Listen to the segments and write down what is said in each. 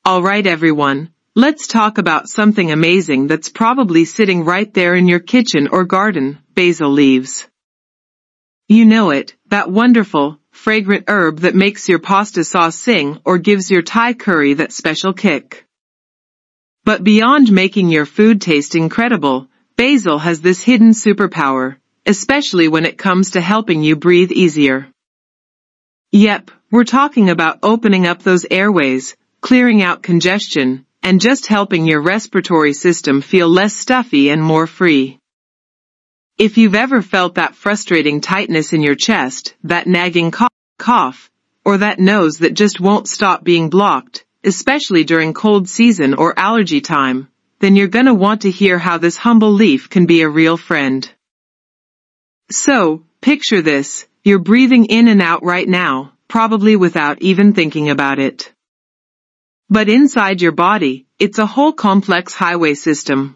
Alright everyone, let's talk about something amazing that's probably sitting right there in your kitchen or garden, basil leaves. You know it, that wonderful, fragrant herb that makes your pasta sauce sing or gives your Thai curry that special kick. But beyond making your food taste incredible, basil has this hidden superpower, especially when it comes to helping you breathe easier. Yep, we're talking about opening up those airways, clearing out congestion, and just helping your respiratory system feel less stuffy and more free. If you've ever felt that frustrating tightness in your chest, that nagging cough, or that nose that just won't stop being blocked, especially during cold season or allergy time, then you're gonna want to hear how this humble leaf can be a real friend. So, picture this, you're breathing in and out right now, probably without even thinking about it. But inside your body, it's a whole complex highway system.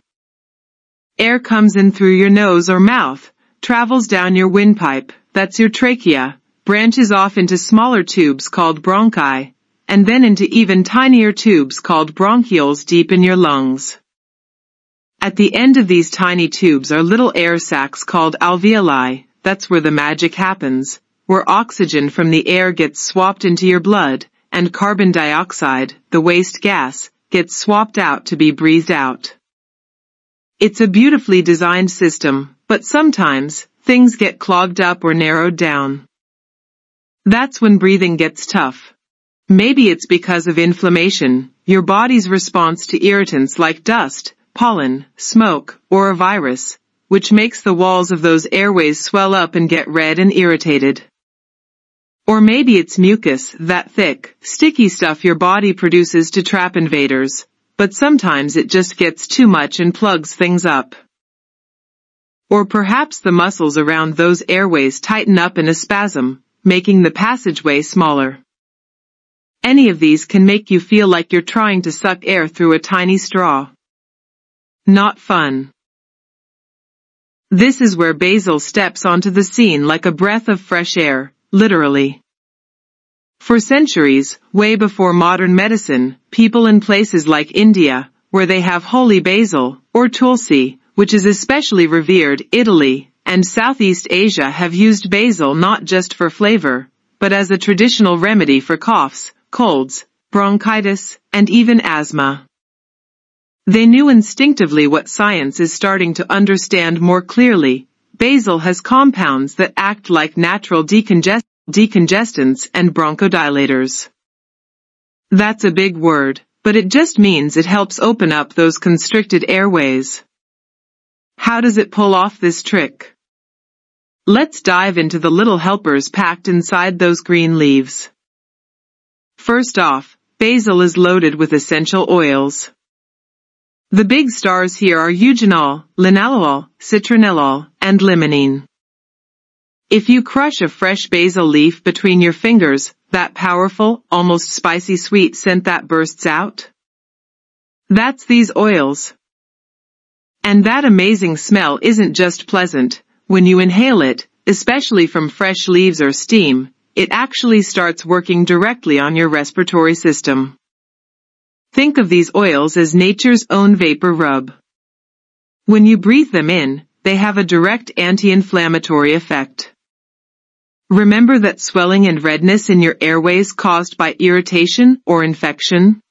Air comes in through your nose or mouth, travels down your windpipe, that's your trachea, branches off into smaller tubes called bronchi, and then into even tinier tubes called bronchioles deep in your lungs. At the end of these tiny tubes are little air sacs called alveoli, that's where the magic happens, where oxygen from the air gets swapped into your blood, and carbon dioxide, the waste gas, gets swapped out to be breathed out. It's a beautifully designed system, but sometimes, things get clogged up or narrowed down. That's when breathing gets tough. Maybe it's because of inflammation, your body's response to irritants like dust, pollen, smoke, or a virus, which makes the walls of those airways swell up and get red and irritated. Or maybe it's mucus, that thick, sticky stuff your body produces to trap invaders, but sometimes it just gets too much and plugs things up. Or perhaps the muscles around those airways tighten up in a spasm, making the passageway smaller. Any of these can make you feel like you're trying to suck air through a tiny straw. Not fun. This is where basil steps onto the scene like a breath of fresh air. Literally. For centuries, way before modern medicine, people in places like India, where they have holy basil, or Tulsi, which is especially revered, Italy, and Southeast Asia have used basil not just for flavor, but as a traditional remedy for coughs, colds, bronchitis, and even asthma. They knew instinctively what science is starting to understand more clearly. Basil has compounds that act like natural decongestants and bronchodilators. That's a big word, but it just means it helps open up those constricted airways. How does it pull off this trick? Let's dive into the little helpers packed inside those green leaves. First off, basil is loaded with essential oils. The big stars here are eugenol, linalool, citrinolol, and limonene. If you crush a fresh basil leaf between your fingers, that powerful, almost spicy sweet scent that bursts out? That's these oils. And that amazing smell isn't just pleasant. When you inhale it, especially from fresh leaves or steam, it actually starts working directly on your respiratory system. Think of these oils as nature's own vapor rub. When you breathe them in, they have a direct anti-inflammatory effect. Remember that swelling and redness in your airways caused by irritation or infection?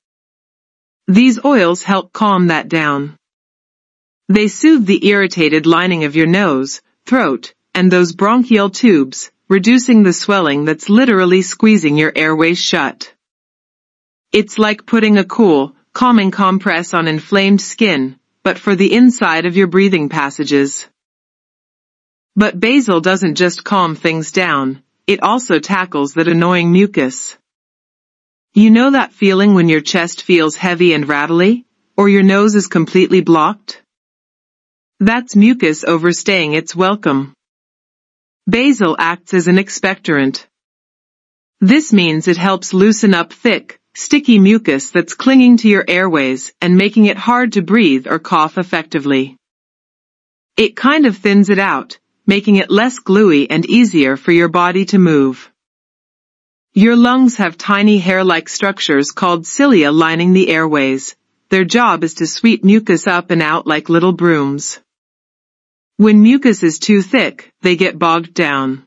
These oils help calm that down. They soothe the irritated lining of your nose, throat, and those bronchial tubes, reducing the swelling that's literally squeezing your airways shut. It's like putting a cool, calming compress on inflamed skin, but for the inside of your breathing passages. But basil doesn't just calm things down, it also tackles that annoying mucus. You know that feeling when your chest feels heavy and rattly, or your nose is completely blocked? That's mucus overstaying its welcome. Basil acts as an expectorant. This means it helps loosen up thick, sticky mucus that's clinging to your airways and making it hard to breathe or cough effectively. It kind of thins it out, making it less gluey and easier for your body to move. Your lungs have tiny hair-like structures called cilia lining the airways. Their job is to sweep mucus up and out like little brooms. When mucus is too thick, they get bogged down.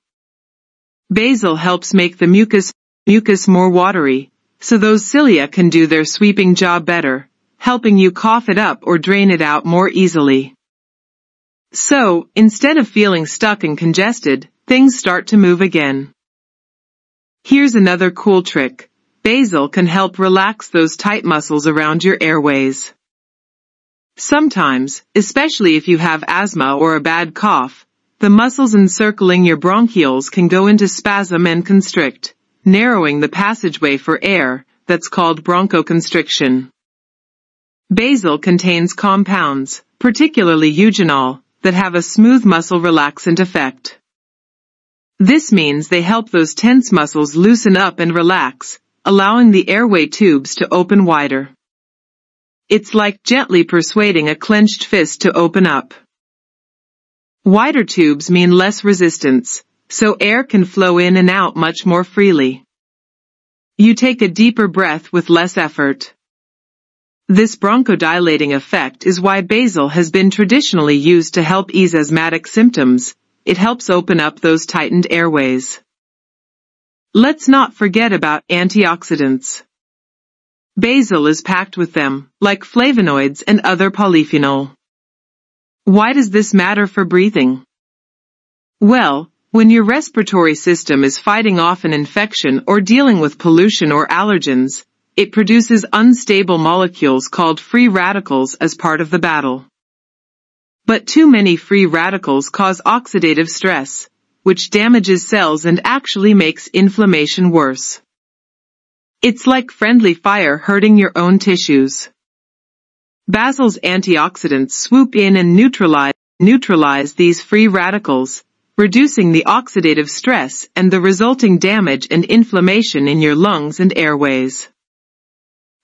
Basil helps make the mucus more watery, so those cilia can do their sweeping job better, helping you cough it up or drain it out more easily. So, instead of feeling stuck and congested, things start to move again. Here's another cool trick. Basil can help relax those tight muscles around your airways. Sometimes, especially if you have asthma or a bad cough, the muscles encircling your bronchioles can go into spasm and constrict, narrowing the passageway for air. That's called bronchoconstriction. Basil contains compounds, particularly eugenol, that have a smooth muscle relaxant effect. This means they help those tense muscles loosen up and relax, allowing the airway tubes to open wider. It's like gently persuading a clenched fist to open up. Wider tubes mean less resistance, so air can flow in and out much more freely. You take a deeper breath with less effort. This bronchodilating effect is why basil has been traditionally used to help ease asthmatic symptoms. It helps open up those tightened airways. Let's not forget about antioxidants. Basil is packed with them, like flavonoids and other polyphenol. Why does this matter for breathing? Well, when your respiratory system is fighting off an infection or dealing with pollution or allergens, it produces unstable molecules called free radicals as part of the battle. But too many free radicals cause oxidative stress, which damages cells and actually makes inflammation worse. It's like friendly fire hurting your own tissues. Basil's antioxidants swoop in and neutralize these free radicals, reducing the oxidative stress and the resulting damage and inflammation in your lungs and airways.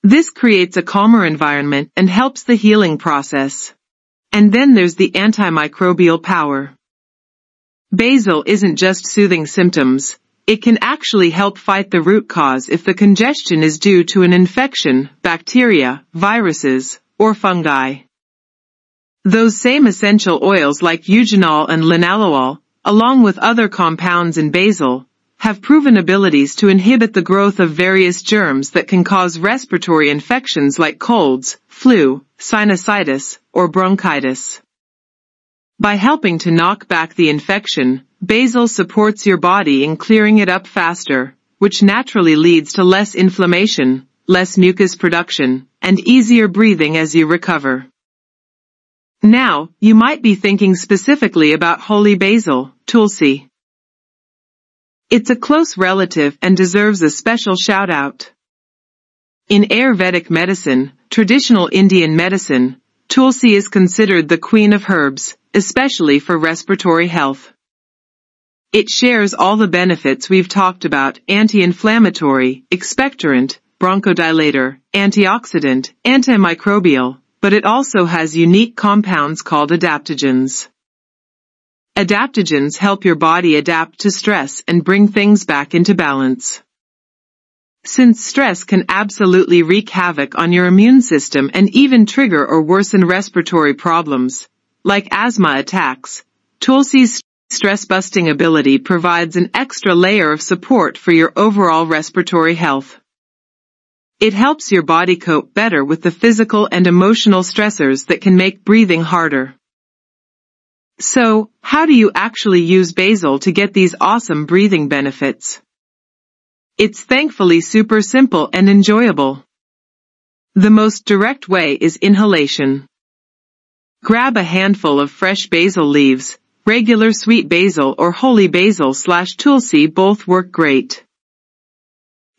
This creates a calmer environment and helps the healing process. And then there's the antimicrobial power. Basil isn't just soothing symptoms. It can actually help fight the root cause if the congestion is due to an infection, bacteria, viruses, or fungi. Those same essential oils like eugenol and linalool, along with other compounds in basil, have proven abilities to inhibit the growth of various germs that can cause respiratory infections like colds, flu, sinusitis, or bronchitis. By helping to knock back the infection, basil supports your body in clearing it up faster, which naturally leads to less inflammation, less mucus production, and easier breathing as you recover. Now, you might be thinking specifically about holy basil, Tulsi. It's a close relative and deserves a special shout-out. In Ayurvedic medicine, traditional Indian medicine, Tulsi is considered the queen of herbs, especially for respiratory health. It shares all the benefits we've talked about: anti-inflammatory, expectorant, bronchodilator, antioxidant, antimicrobial, but it also has unique compounds called adaptogens. Adaptogens help your body adapt to stress and bring things back into balance. Since stress can absolutely wreak havoc on your immune system and even trigger or worsen respiratory problems, like asthma attacks, Tulsi's stress-busting ability provides an extra layer of support for your overall respiratory health. It helps your body cope better with the physical and emotional stressors that can make breathing harder. So, how do you actually use basil to get these awesome breathing benefits? It's thankfully super simple and enjoyable. The most direct way is inhalation. Grab a handful of fresh basil leaves. Regular sweet basil or holy basil/Tulsi both work great.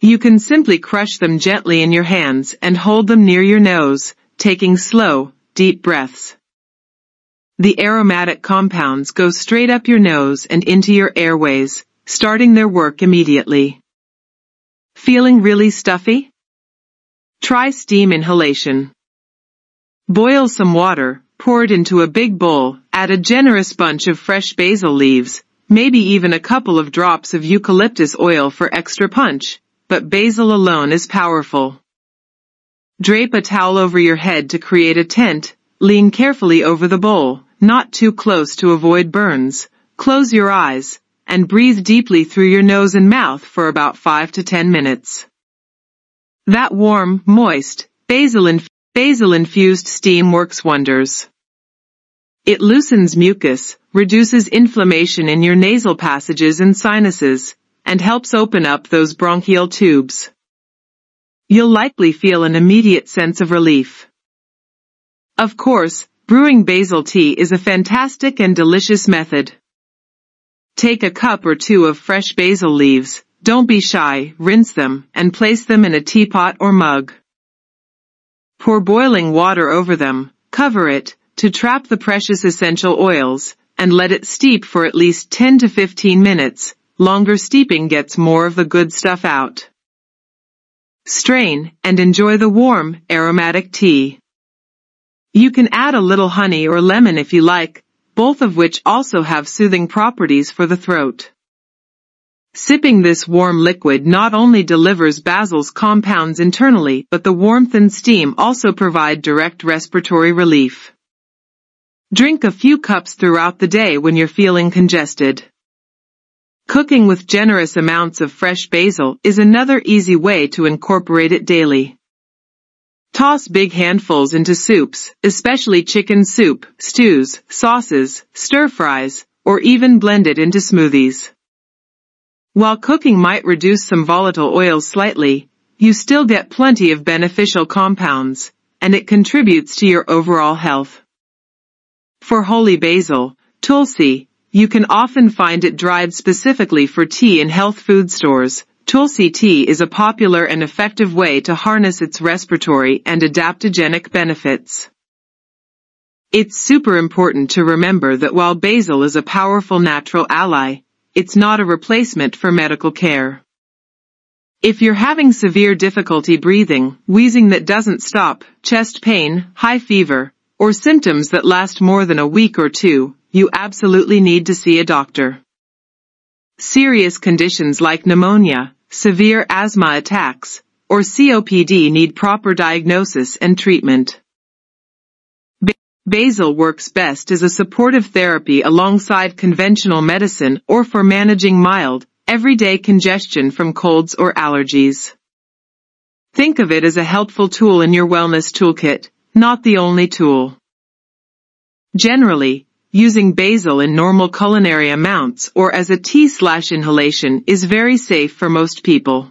You can simply crush them gently in your hands and hold them near your nose, taking slow, deep breaths. The aromatic compounds go straight up your nose and into your airways, starting their work immediately. Feeling really stuffy? Try steam inhalation. Boil some water, pour it into a big bowl, add a generous bunch of fresh basil leaves, maybe even a couple of drops of eucalyptus oil for extra punch, but basil alone is powerful. Drape a towel over your head to create a tent, lean carefully over the bowl, not too close to avoid burns, close your eyes, and breathe deeply through your nose and mouth for about 5 to 10 minutes. That warm, moist, basil-infused steam works wonders. It loosens mucus, reduces inflammation in your nasal passages and sinuses, and helps open up those bronchial tubes. You'll likely feel an immediate sense of relief. Of course, brewing basil tea is a fantastic and delicious method. Take a cup or two of fresh basil leaves, don't be shy, rinse them, and place them in a teapot or mug. Pour boiling water over them, cover it, to trap the precious essential oils, and let it steep for at least 10 to 15 minutes. Longer steeping gets more of the good stuff out. Strain, and enjoy the warm, aromatic tea. You can add a little honey or lemon if you like, both of which also have soothing properties for the throat. Sipping this warm liquid not only delivers basil's compounds internally, but the warmth and steam also provide direct respiratory relief. Drink a few cups throughout the day when you're feeling congested. Cooking with generous amounts of fresh basil is another easy way to incorporate it daily. Toss big handfuls into soups, especially chicken soup, stews, sauces, stir-fries, or even blend it into smoothies. While cooking might reduce some volatile oils slightly, you still get plenty of beneficial compounds, and it contributes to your overall health. For holy basil, Tulsi, you can often find it dried specifically for tea in health food stores. Tulsi tea is a popular and effective way to harness its respiratory and adaptogenic benefits. It's super important to remember that while basil is a powerful natural ally, it's not a replacement for medical care. If you're having severe difficulty breathing, wheezing that doesn't stop, chest pain, high fever, or symptoms that last more than a week or two, you absolutely need to see a doctor. Serious conditions like pneumonia, severe asthma attacks, or COPD need proper diagnosis and treatment. Basil works best as a supportive therapy alongside conventional medicine or for managing mild, everyday congestion from colds or allergies. Think of it as a helpful tool in your wellness toolkit, not the only tool. Generally, using basil in normal culinary amounts or as a tea/inhalation is very safe for most people.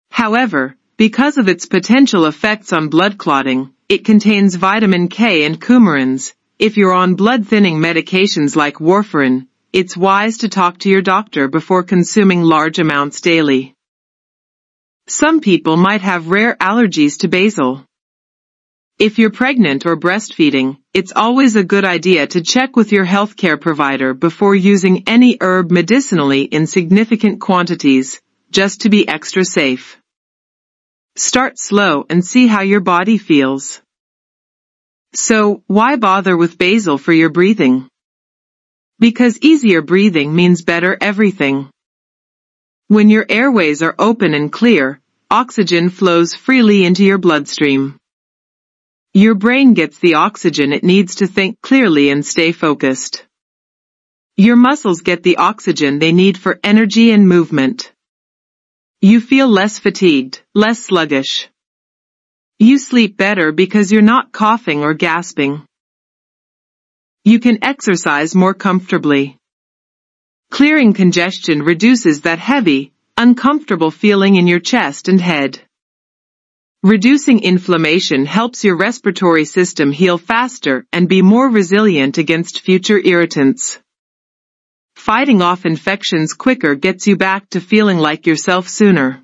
However, because of its potential effects on blood clotting, it contains vitamin K and coumarins. If you're on blood-thinning medications like warfarin, it's wise to talk to your doctor before consuming large amounts daily. Some people might have rare allergies to basil. If you're pregnant or breastfeeding, it's always a good idea to check with your healthcare provider before using any herb medicinally in significant quantities, just to be extra safe. Start slow and see how your body feels. So, why bother with basil for your breathing? Because easier breathing means better everything. When your airways are open and clear, oxygen flows freely into your bloodstream. Your brain gets the oxygen it needs to think clearly and stay focused. Your muscles get the oxygen they need for energy and movement. You feel less fatigued, less sluggish. You sleep better because you're not coughing or gasping. You can exercise more comfortably. Clearing congestion reduces that heavy, uncomfortable feeling in your chest and head. Reducing inflammation helps your respiratory system heal faster and be more resilient against future irritants. Fighting off infections quicker gets you back to feeling like yourself sooner.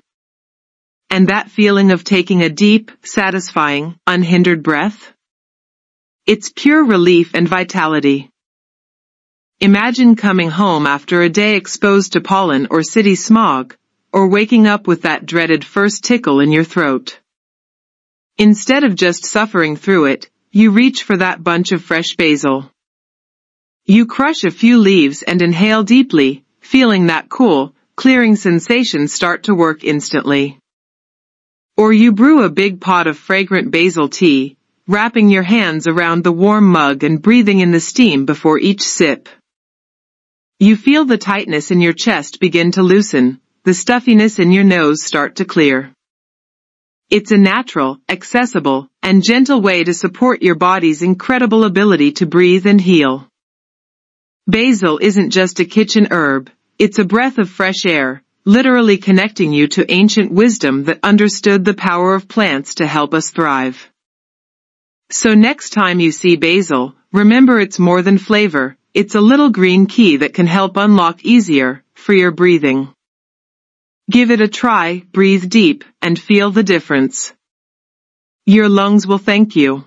And that feeling of taking a deep, satisfying, unhindered breath? It's pure relief and vitality. Imagine coming home after a day exposed to pollen or city smog, or waking up with that dreaded first tickle in your throat. Instead of just suffering through it, you reach for that bunch of fresh basil. You crush a few leaves and inhale deeply, feeling that cool, clearing sensation start to work instantly. Or you brew a big pot of fragrant basil tea, wrapping your hands around the warm mug and breathing in the steam before each sip. You feel the tightness in your chest begin to loosen, the stuffiness in your nose start to clear. It's a natural, accessible, and gentle way to support your body's incredible ability to breathe and heal. Basil isn't just a kitchen herb, it's a breath of fresh air, literally connecting you to ancient wisdom that understood the power of plants to help us thrive. So next time you see basil, remember it's more than flavor, it's a little green key that can help unlock easier, freer breathing. Give it a try, breathe deep, and feel the difference. Your lungs will thank you.